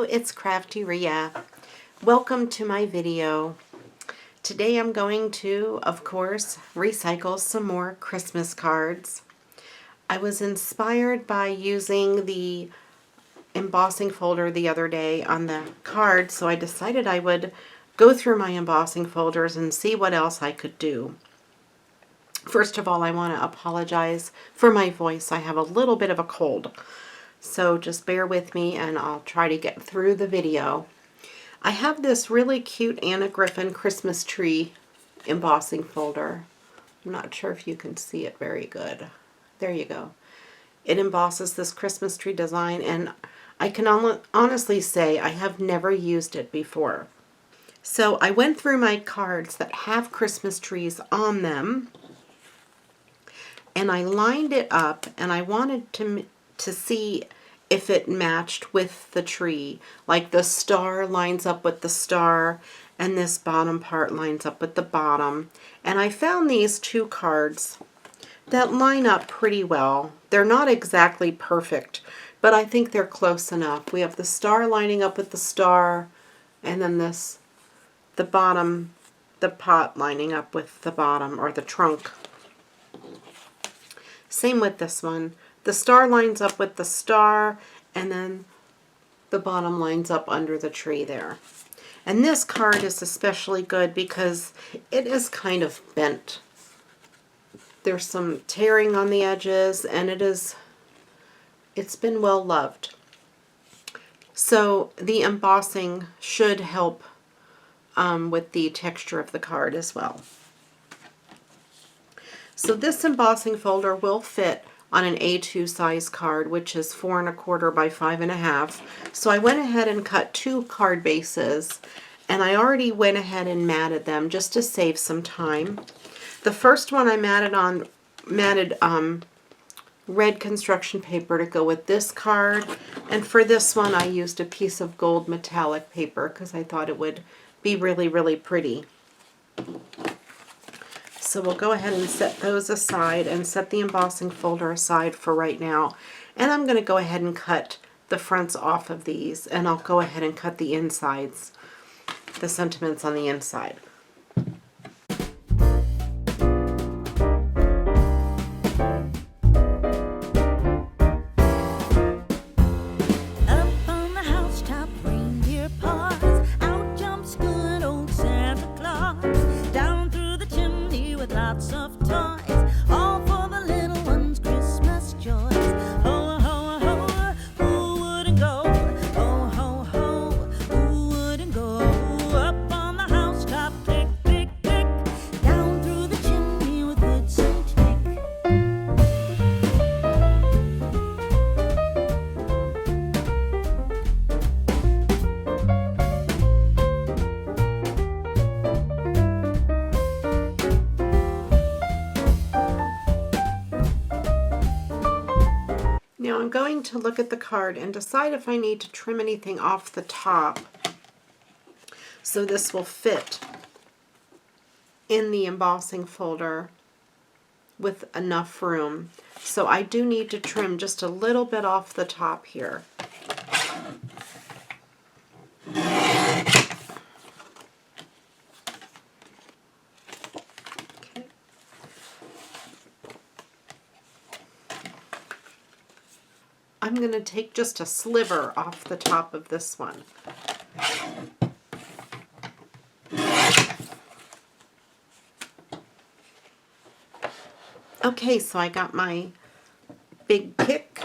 it's CraftyRia. Welcome to my video. Today I'm going to, of course, recycle some more Christmas cards. I was inspired by using the embossing folder the other day on the card, so I decided I would go through my embossing folders and see what else I could do. First of all, I want to apologize for my voice. I have a little bit of a cold. So just bear with me and I'll try to get through the video. I have this really cute Anna Griffin Christmas tree embossing folder. I'm not sure if you can see it very good. There you go. It embosses this Christmas tree design, and I can honestly say I have never used it before. So I went through my cards that have Christmas trees on them, and I lined it up, and I wanted to see if it matched with the tree. Like the star lines up with the star, and this bottom part lines up with the bottom. And I found these two cards that line up pretty well. They're not exactly perfect, but I think they're close enough. We have the star lining up with the star, and then the bottom, the pot lining up with the bottom, or the trunk. Same with this one. The star lines up with the star, and then the bottom lines up under the tree there. And this card is especially good because it is kind of bent. There's some tearing on the edges, and it's been well loved. So the embossing should help with the texture of the card as well. So this embossing folder will fit on an A2 size card, which is 4 1/4 by 5 1/2. So I went ahead and cut 2 card bases, and I already went ahead and matted them just to save some time. The first one I matted red construction paper to go with this card, and for this one I used a piece of gold metallic paper because I thought it would be really, really pretty. So we'll go ahead and set those aside and set the embossing folder aside for right now. And I'm going to go ahead and cut the fronts off of these, and I'll go ahead and cut the insides, the sentiments on the inside. Lots of toys, all for the little ones' Christmas joys. Ho, ho, ho, who wouldn't go? Ho, ho, ho, who wouldn't go? Up on the housetop, click, click, click, down through the chimney with boots and tick. Now I'm going to look at the card and decide if I need to trim anything off the top so this will fit in the embossing folder with enough room. So I do need to trim just a little bit off the top here. I'm going to take just a sliver off the top of this one. Okay, so I got my big pick.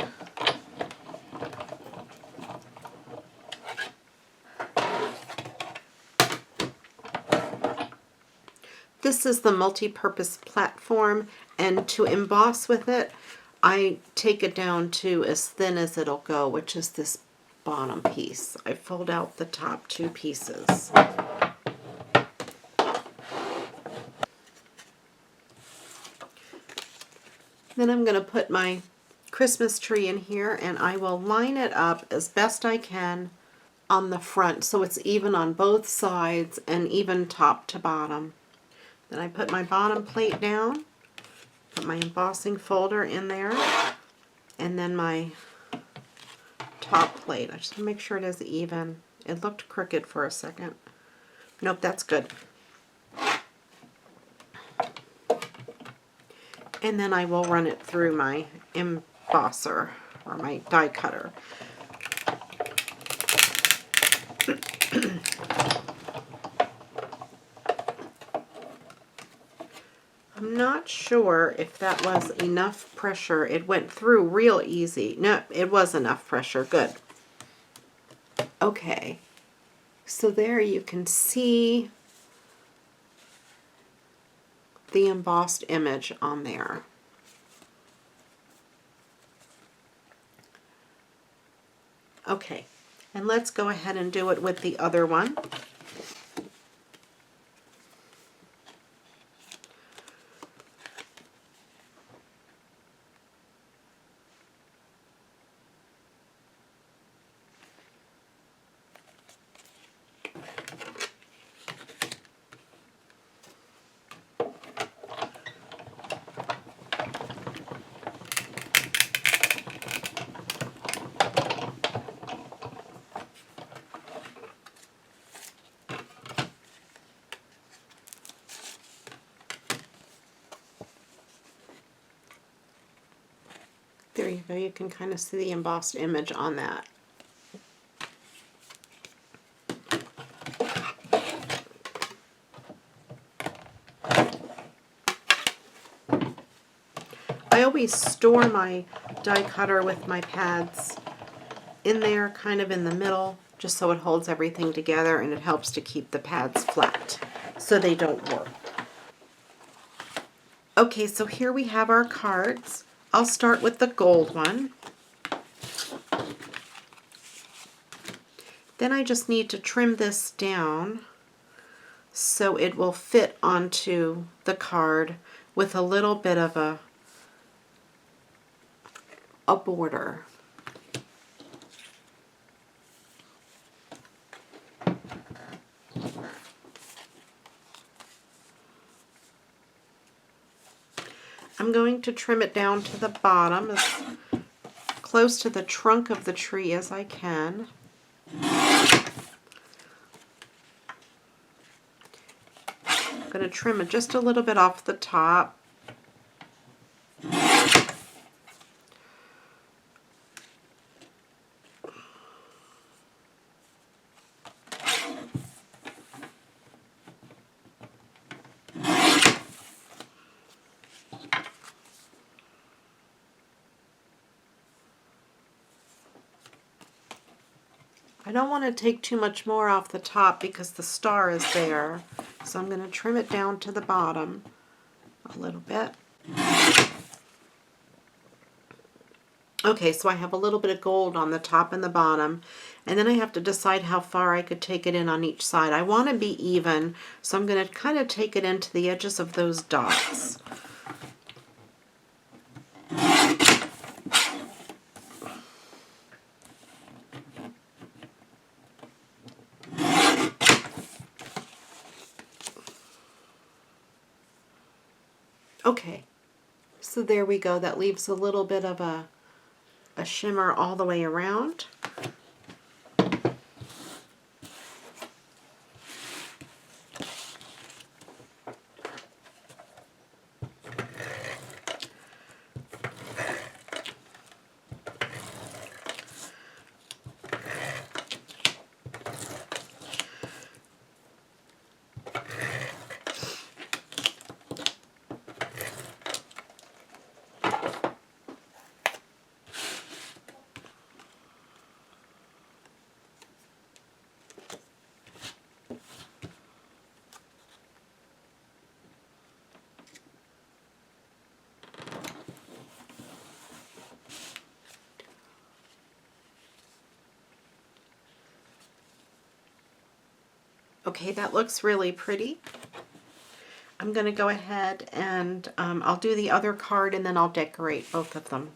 This is the multi-purpose platform, and to emboss with it, I take it down to as thin as it'll go, which is this bottom piece. I fold out the top 2 pieces. Then I'm going to put my Christmas tree in here, and I will line it up as best I can on the front so it's even on both sides and even top to bottom. Then I put my bottom plate down, put my embossing folder in there, and then my top plate. I just want to make sure it is even. It looked crooked for a second. Nope, that's good. And then I will run it through my embosser or my die cutter. I'm not sure if that was enough pressure. It went through real easy. No, it was enough pressure. Good. Okay. So there you can see the embossed image on there. Okay, and let's go ahead and do it with the other one. There you go, you can kind of see the embossed image on that. I always store my die cutter with my pads in there, kind of in the middle, just so it holds everything together and it helps to keep the pads flat so they don't warp. Okay, so here we have our cards. I'll start with the gold one. Then I just need to trim this down so it will fit onto the card with a little bit of a border. I'm going to trim it down to the bottom, as close to the trunk of the tree as I can. I'm going to trim it just a little bit off the top. I don't want to take too much more off the top because the star is there. So I'm going to trim it down to the bottom a little bit. Okay, so I have a little bit of gold on the top and the bottom, and then I have to decide how far I could take it in on each side. I want to be even, so I'm going to kind of take it into the edges of those dots. Okay, so there we go. That leaves a little bit of a shimmer all the way around. Okay, that looks really pretty. I'm going to go ahead and I'll do the other card and then I'll decorate both of them.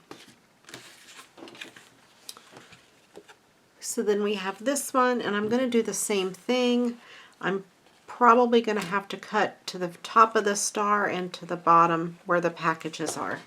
So then we have this one, and I'm going to do the same thing. I'm probably going to have to cut to the top of the star and to the bottom where the packages are.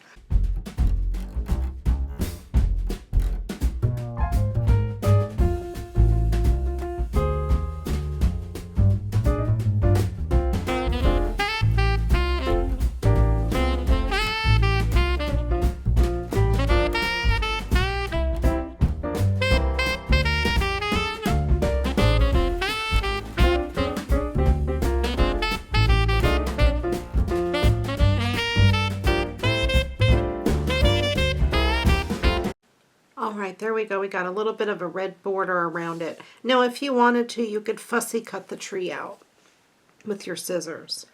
right, there we go. We got a little bit of a red border around it. Now, if you wanted to, you could fussy cut the tree out with your scissors.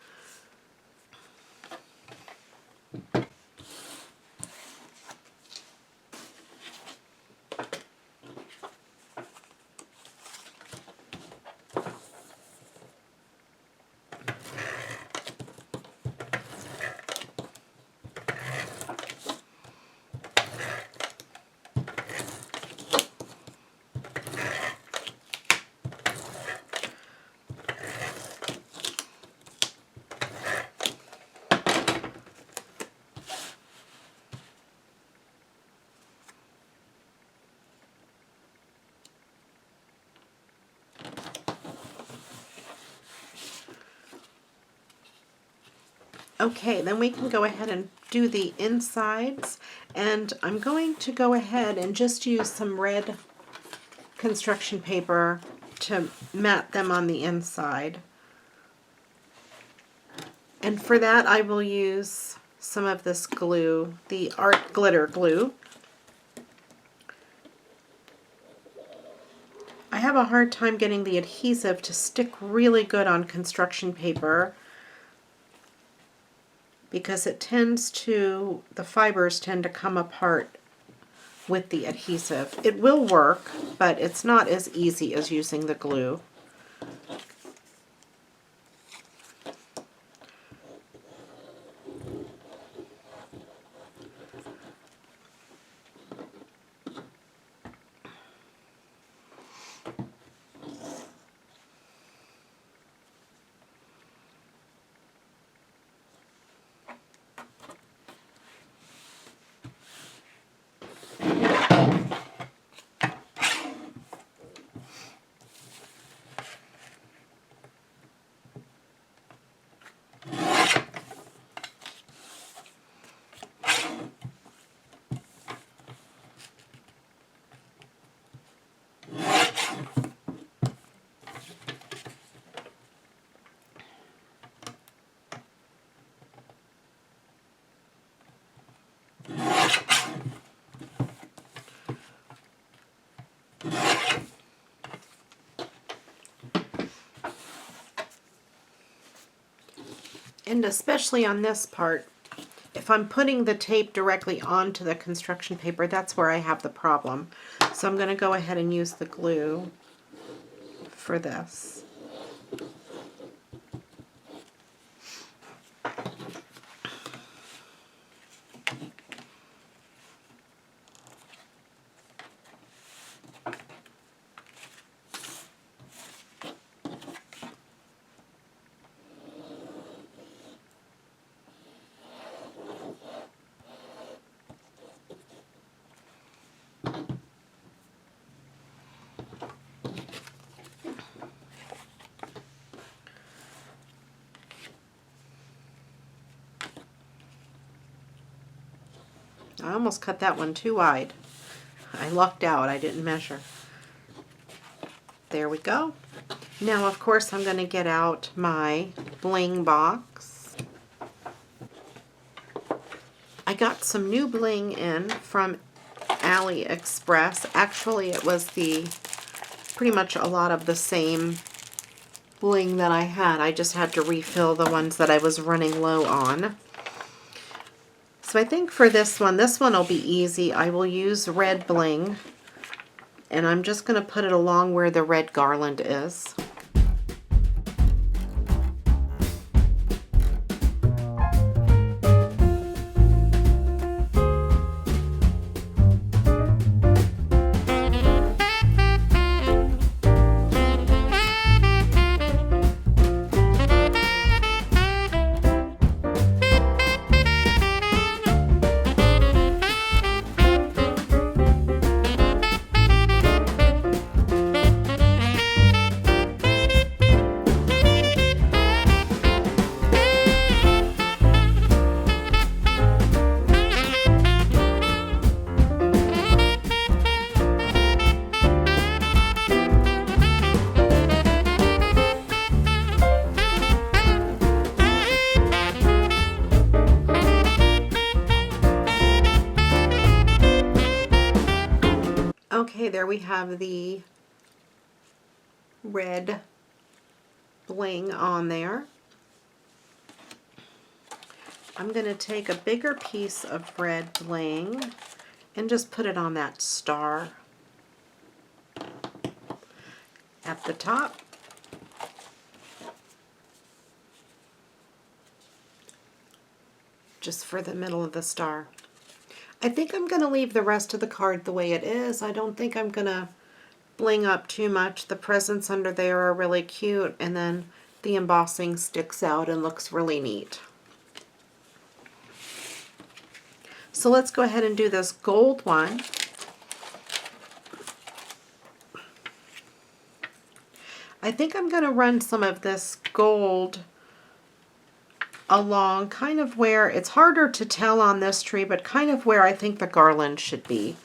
Okay, then we can go ahead and do the insides, and I'm going to go ahead and just use some red construction paper to mat them on the inside. And for that I will use some of this glue, the art glitter glue. I have a hard time getting the adhesive to stick really good on construction paper, because it tends to, the fibers tend to come apart with the adhesive. It will work, but it's not as easy as using the glue. And especially on this part, if I'm putting the tape directly onto the construction paper, that's where I have the problem. So I'm going to go ahead and use the glue for this. I almost cut that one too wide. I lucked out, I didn't measure. There we go. Now, of course, I'm going to get out my bling box. I got some new bling in from AliExpress. Actually, it was pretty much a lot of the same bling that I had. I just had to refill the ones that I was running low on. So I think for this one will be easy. I will use red bling, and I'm just going to put it along where the red garland is. there we have the red bling on there. I'm going to take a bigger piece of red bling and just put it on that star at the top. Just for the middle of the star. I think I'm going to leave the rest of the card the way it is. I don't think I'm going to bling up too much. The presents under there are really cute, and then the embossing sticks out and looks really neat. So let's go ahead and do this gold one. I think I'm going to run some of this gold along kind of where, it's harder to tell on this tree, but kind of where I think the garland should be.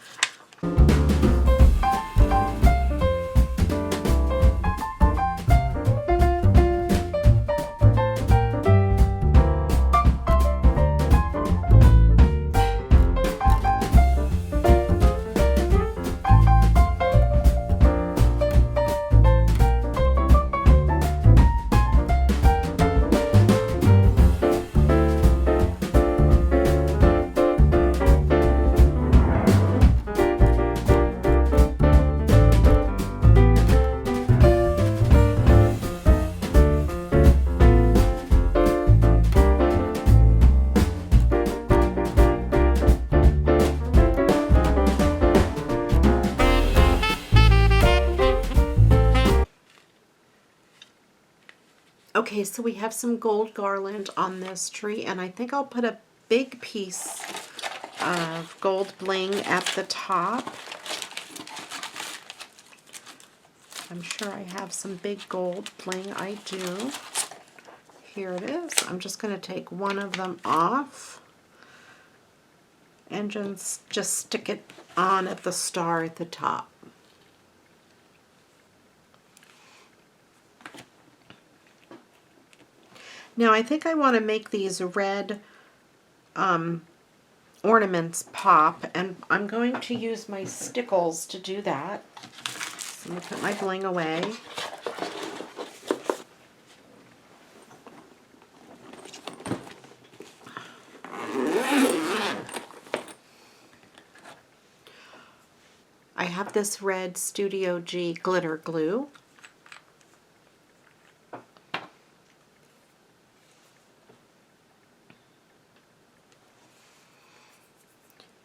Okay, so we have some gold garland on this tree, and I think I'll put a big piece of gold bling at the top. I'm sure I have some big gold bling. I do. Here it is. I'm just going to take one of them off and just stick it on at the star at the top. Now I think I want to make these red ornaments pop, and I'm going to use my stickles to do that. So I'm going to put my bling away. I have this red Studio G glitter glue.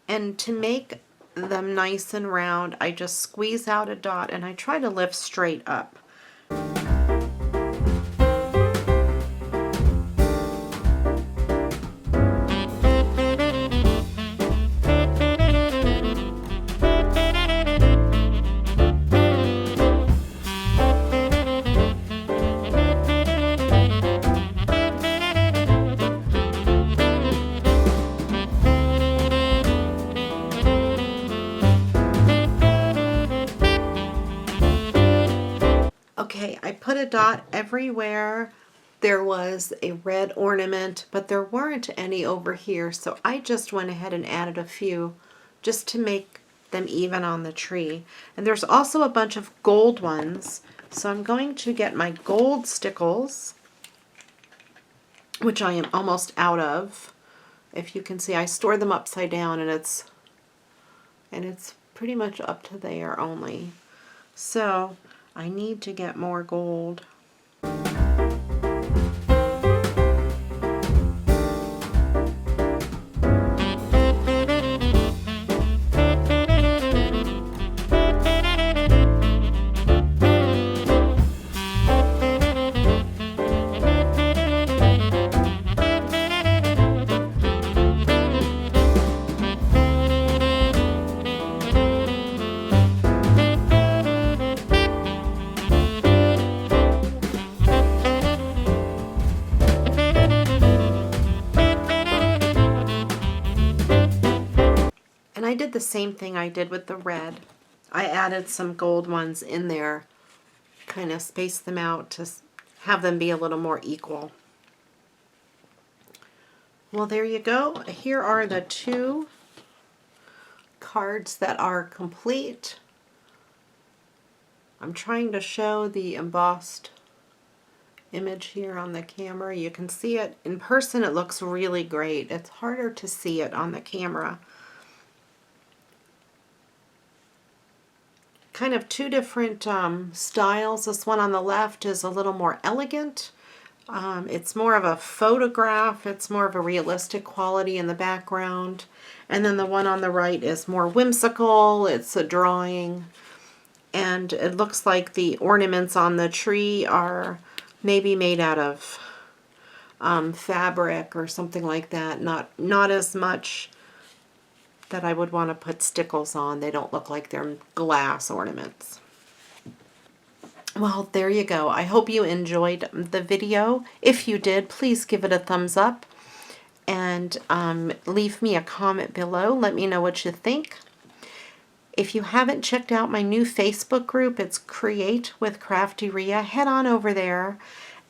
And to make them nice and round, I just squeeze out a dot and I try to lift straight up. Okay, I put a dot everywhere there was a red ornament, but there weren't any over here, so I just went ahead and added a few just to make them even on the tree. And there's also a bunch of gold ones, so I'm going to get my gold stickles, which I am almost out of. If you can see, I store them upside down, and it's pretty much up to there only. So I need to get more gold. And I did the same thing I did with the red. I added some gold ones in there, kind of spaced them out to have them be a little more equal. Well, there you go. Here are the two cards that are complete. I'm trying to show the embossed image here on the camera. You can see it in person. It looks really great. It's harder to see it on the camera. Kind of two different styles. This one on the left is a little more elegant. It's more of a photograph. It's more of a realistic quality in the background. And then the one on the right is more whimsical. It's a drawing. And it looks like the ornaments on the tree are maybe made out of fabric or something like that. Not as much that I would want to put stickles on. They don't look like they're glass ornaments. Well, there you go. I hope you enjoyed the video. If you did, please give it a thumbs up and leave me a comment below. Let me know what you think. If you haven't checked out my new Facebook group, it's Create with CraftyRia. Head on over there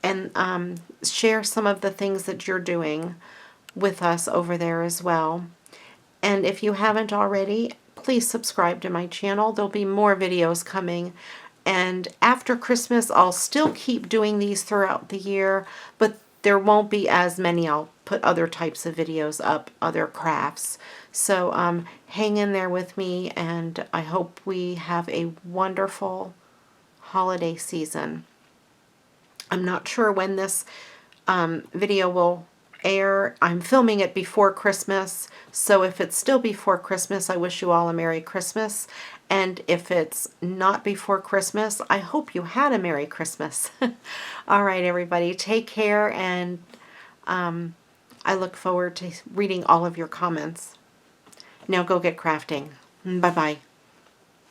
and share some of the things that you're doing with us over there as well. And if you haven't already, please subscribe to my channel. There'll be more videos coming. And after Christmas, I'll still keep doing these throughout the year, but there won't be as many. I'll put other types of videos up, other crafts. So hang in there with me, and I hope we have a wonderful holiday season. I'm not sure when this video will air. I'm filming it before Christmas, so if it's still before Christmas, I wish you all a Merry Christmas. And if it's not before Christmas, I hope you had a Merry Christmas. All right, everybody, take care, and I look forward to reading all of your comments. Now go get crafting. Bye-bye.